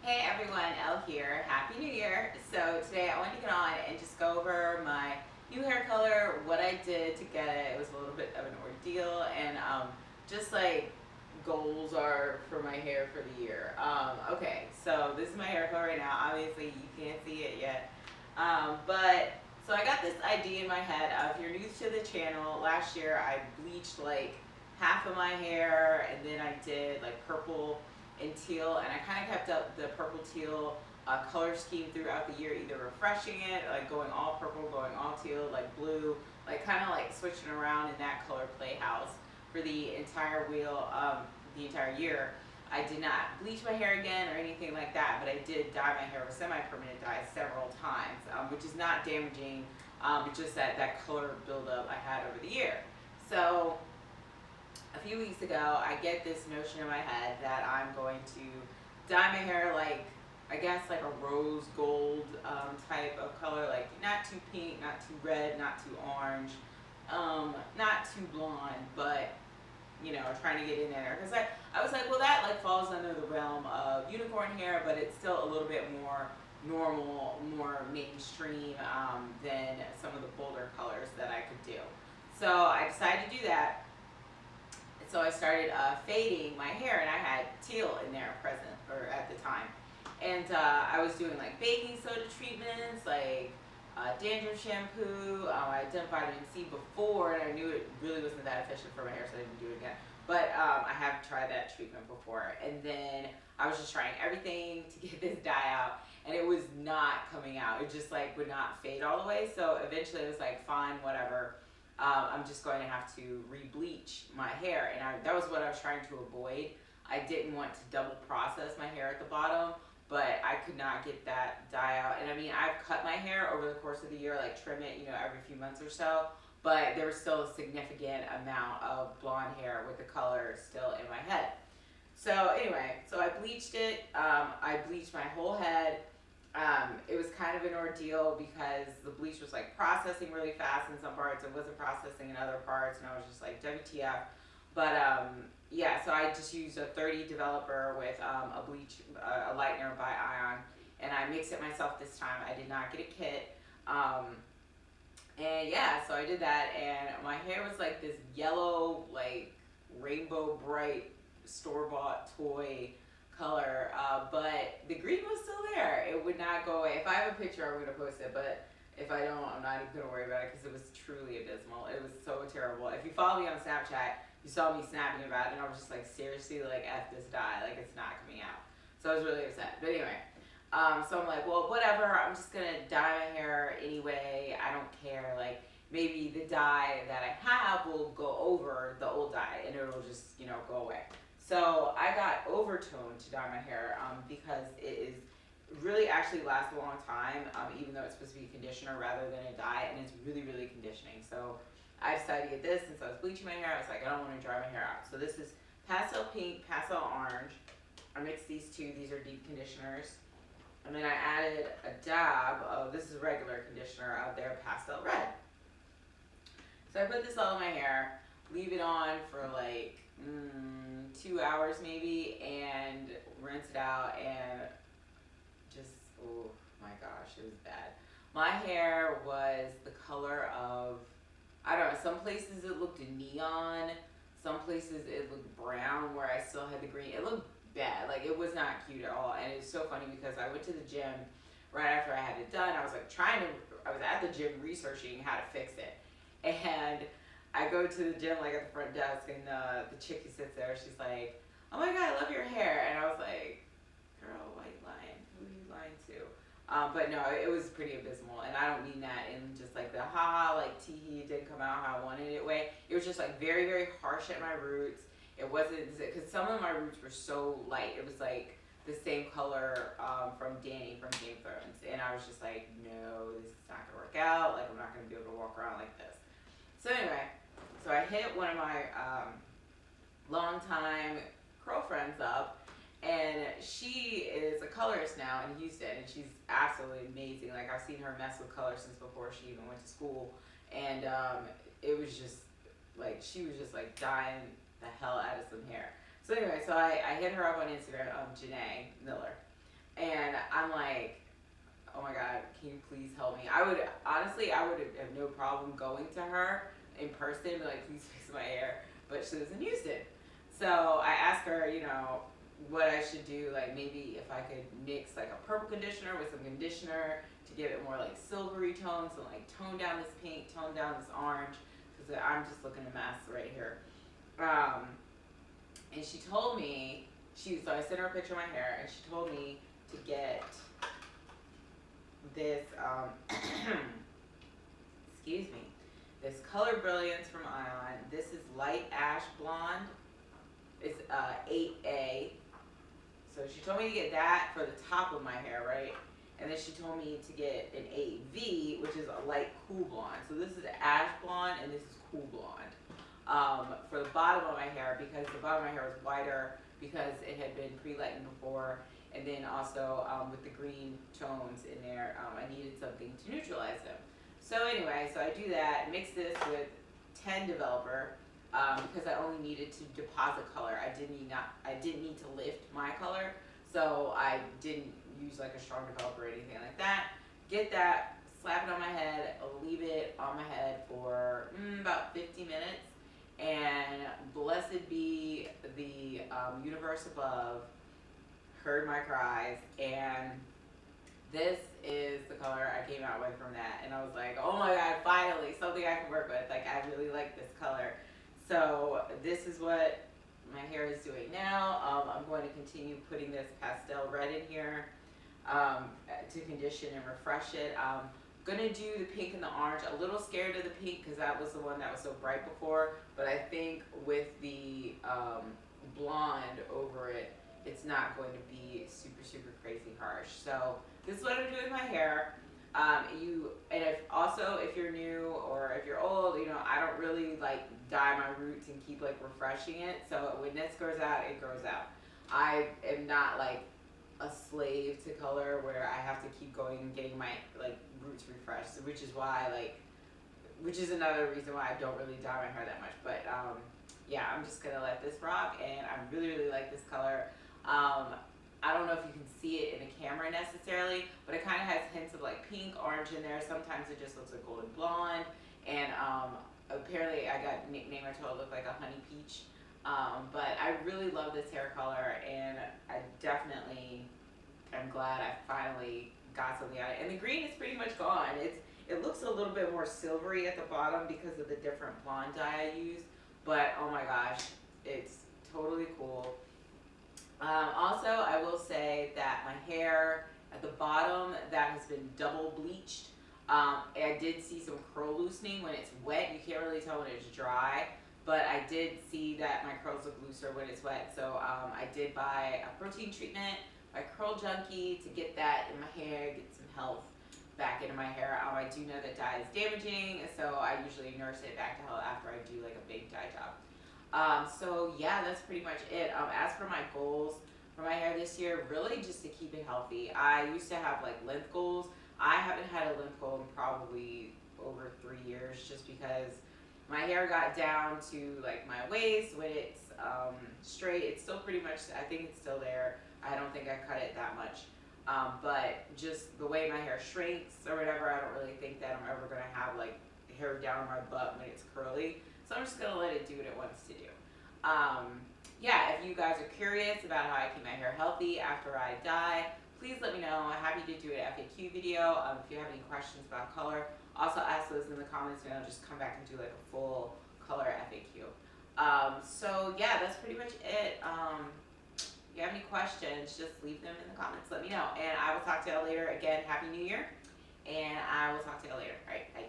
Hey everyone, Elle here. Happy New Year. So today I wanted to get on and just go over my new hair color, what I did to get it. It was a little bit of an ordeal, and just like goals are for my hair for the year. Okay, so this is my hair color right now. Obviously you can't see it yet. But so I got this idea in my head. If you're new to the channel, last year I bleached like half of my hair, and then I did like purple and teal, and I kind of kept up the purple teal color scheme throughout the year, either refreshing it, like going all purple, going all teal, like blue, like kind of like switching around in that color playhouse for the entire the entire year. I did not bleach my hair again or anything like that, but I did dye my hair with semi-permanent dye several times, which is not damaging, it's just that color buildup I had over the year. So a few weeks ago, I get this notion in my head that I'm going to dye my hair like, I guess like a rose gold type of color, like not too pink, not too red, not too orange, not too blonde, but you know, trying to get in there. Because I was like, well, that like falls under the realm of unicorn hair, but it's still a little bit more normal, more mainstream than some of the bolder colors that I could do. So I decided to do that. So I started fading my hair, and I had teal in there present or at the time, and I was doing like baking soda treatments, like dandruff shampoo. I had done vitamin C before, and I knew it really wasn't that efficient for my hair, so I didn't do it again. But I have tried that treatment before, and then I was just trying everything to get this dye out, and it was not coming out. It just like would not fade all the way. So eventually, it was like, fine, whatever. I'm just going to have to re-bleach my hair, and that was what I was trying to avoid. I didn't want to double process my hair at the bottom, but I could not get that dye out. And I mean, I've cut my hair over the course of the year, like trim it, you know, every few months or so, but there was still a significant amount of blonde hair with the color still in my head. So anyway, so I bleached it. I bleached my whole head. It was kind of an ordeal because the bleach was like processing really fast in some parts, it wasn't processing in other parts, and I was just like, WTF. But yeah, so I just used a 30 developer with a bleach, a lightener by Ion, and I mixed it myself this time. I did not get a kit. And yeah, so I did that, and my hair was like this yellow, like rainbow bright store bought toy color, but the green was still there. It would not go away. If I have a picture, I'm going to post it, but if I don't, I'm not even going to worry about it because it was truly abysmal. It was so terrible. If you follow me on Snapchat, you saw me snapping about it, and I was just like, seriously, like, F this dye. Like, it's not coming out. So I was really upset. But anyway, so I'm like, well, whatever. I'm just going to dye my hair anyway. I don't care. Like, maybe the dye that I have will go over the old dye, and it'll just, you know, go away. So I got Overtone to dye my hair because it is really actually lasts a long time, even though it's supposed to be a conditioner rather than a dye, and it's really, really conditioning. So I decided to get this since I was bleaching my hair. I was like, I don't want to dry my hair out. So this is Pastel Pink, Pastel Orange. I mixed these two. These are deep conditioners. And then I added a dab of, this is regular conditioner, of their Pastel Red. So I put this all in my hair, leave it on for like 2 hours maybe, and rinse it out, and just, oh my gosh, it was bad. My hair was the color of, I don't know, some places it looked neon, some places it looked brown where I still had the green. It looked bad, like it was not cute at all. And it was so funny because I went to the gym right after I had it done. I was like I was at the gym researching how to fix it. And I go to the gym like at the front desk, and the chick who sits there, she's like, oh my god, I love your hair. And I was like, girl, why you lying? Who are you lying to? But no, it was pretty abysmal, and I don't mean that in just like the haha, like teehee, it didn't come out how I wanted it way. It was just like very, very harsh at my roots. It wasn't, because some of my roots were so light. It was like the same color from Dany from Game of Thrones, and I was just like, no, this is not gonna work out. Like, I'm not gonna be able to walk around like this. So anyway, so I hit one of my longtime girlfriends up, and she is a colorist now in Houston, and she's absolutely amazing. Like, I've seen her mess with color since before she even went to school, and it was just like, she was just like dyeing the hell out of some hair. So anyway, so I hit her up on Instagram, Janae Miller, And I'm like, oh my God, can you please help me? I would have no problem going to her in person and be like, please fix my hair. But she lives in Houston. So I asked her, what I should do, like maybe if I could mix like a purple conditioner with some conditioner to give it more like silvery tones and like tone down this pink, tone down this orange, because I'm just looking a mess right here. And she told me, so I sent her a picture of my hair, and she told me to get this, excuse me, this Color Brilliance from Ion. This is Light Ash Blonde. It's 8A. So she told me to get that for the top of my hair, right? And then she told me to get an 8V, which is a light cool blonde. So this is ash blonde, and this is cool blonde. For the bottom of my hair, because the bottom of my hair was whiter because it had been pre-lightened before, and then also with the green tones in there, I needed something to neutralize them. So anyway, so I do that, mix this with 10 Developer, because I only needed to deposit color. I didn't need to lift my color, so I didn't use like a strong developer or anything like that. Get that, slap it on my head, leave it on my head for about 50 minutes, and blessed be the universe above heard my cries, and this is the color I came out with from that. And I was like, oh my God, finally something I can work with. Like, I really like this color. So this is what my hair is doing now. I'm going to continue putting this pastel red in here to condition and refresh it. I'm gonna do the pink and the orange. A little scared of the pink because that was the one that was so bright before, but I think with the blonde over it, it's not going to be super crazy harsh. So this is what I'm doing with my hair. If you're new or if you're old, I don't really like dye my roots and keep like refreshing it. So when this grows out, it grows out. I am not like a slave to color where I have to keep going and getting my like roots refreshed, which is another reason why I don't really dye my hair that much. But yeah, I'm just gonna let this rock, and I really like this color. I don't know if you can see it in the camera necessarily, but it kind of has hints of like pink, orange in there. Sometimes it just looks like golden blonde, and apparently I got nicknamed, I told it looked like a honey peach. But I really love this hair color, and I definitely am glad I finally got something out of it. And the green is pretty much gone. It looks a little bit more silvery at the bottom because of the different blonde dye I used, but oh my gosh, it's totally cool. Also, I will say that my hair at the bottom, that has been double bleached. I did see some curl loosening when it's wet. You can't really tell when it's dry, but I did see that my curls look looser when it's wet. So I did buy a protein treatment by Curl Junkie to get that in my hair, get some health back into my hair. I do know that dye is damaging, so I usually nurse it back to health after I do like a big dye job. So yeah, that's pretty much it. As for my goals for my hair this year, really just to keep it healthy. I used to have like length goals. I haven't had a length goal in probably over 3 years, just because my hair got down to like my waist when it's straight. It's still pretty much, I think it's still there. I don't think I cut it that much. But just the way my hair shrinks or whatever, I don't really think that I'm ever gonna have like hair down my butt when it's curly. So I'm just gonna let it do what it wants to do. Yeah, if you guys are curious about how I keep my hair healthy after I dye, please let me know. I'm happy to do an FAQ video. If you have any questions about color, also ask those in the comments, and I'll just come back and do like a full color FAQ. So yeah, that's pretty much it. If you have any questions, just leave them in the comments. Let me know. And I will talk to y'all later. Again, Happy New Year. And I will talk to y'all later. All right, bye.